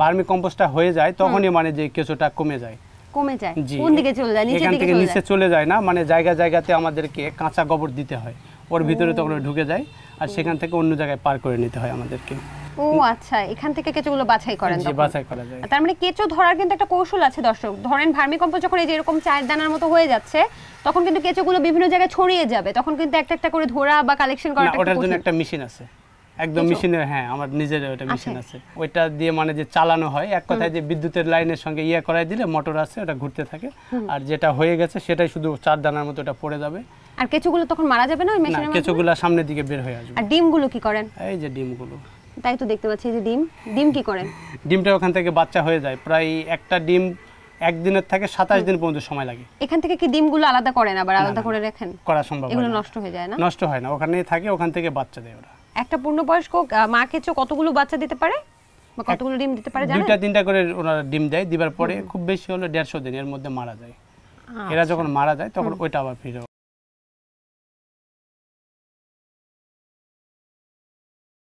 Vermi কম্পোস্টটা হয়ে যায় তখনই মানে যে কেঁচোটা কমে যায়। কোন দিকে চলে যায়? নিচের দিকে নিচে চলে যায় না, মানে জায়গাতে আমাদেরকে কাঁচা গোবর দিতে হয়, ওর ভিতরে তখন ঢুকে যায় আর সেখান থেকে অন্য জায়গায় পার করে নিতে হয় আমাদেরকে। ও আচ্ছা, এখান থেকে কেঁচোগুলো বাছাই করেন? জি, বাছাই করা যায়। তার মানে কেঁচো ধরার কিন্তু একটা কৌশল আছে দর্শক। ধরেন ভার্মি কম্পোস্ট যখন এই যে এরকম 4 দানার মতো হয়ে যাচ্ছে তখন কিন্তু কেঁচোগুলো বিভিন্ন জায়গায় ছড়িয়ে যাবে, তখন কিন্তু একটা একটা করে ধরা বা কালেকশন করাটা ওটার জন্য একটা মেশিন আছে একদম মেশিনের, হ্যাঁ আমার নিজের ওটা মেশিন আছে, ওইটা দিয়ে মানে যে চালানো হয়, এক কথায় যে বিদ্যুতের লাইনের সঙ্গে করাই দিলে মোটর আছে, ওটা ঘুরতে থাকে আর যেটা হয়ে গেছে সেটাই শুধু 4 দানার মতো ওটা পড়ে যাবে। আর কেঁচোগুলো তখন মারা যাবে না ওই মেশিনের মধ্যে? কেঁচোগুলো সামনের দিকে বের হয়ে আসবে। আর ডিমগুলো কি করেন? এই যে ডিমগুলো, তাই তো দেখতে পাচ্ছি, এই যে ডিম কি করেন? ডিমটা ওখান থেকে বাচ্চা হয়ে যায়, প্রায় একটা ডিম একদিনের থেকে 27 দিন পর্যন্ত সময় লাগে। এখান থেকে কি ডিমগুলো আলাদা করেন আবার আলাদা করে রাখেন? করা সম্ভব হয় না, এগুলো নষ্ট হয়ে যায় না? নষ্ট হয় না, ওখানেই থাকে, ওখান থেকে বাচ্চা দেয় ওরা। একটা পূর্ণবয়স্ক মা কেঁচো কতগুলো বাচ্চা দিতে পারে বা কতগুলো ডিম দিতে পারে জানেন? 2টা-3টা করে ওরা ডিম দেয়, দিবার পরে খুব বেশি হলে 150 দিন এর মধ্যে মারা যায়। এরা যখন মারা যায় তখন ওইটা আবার ফিরে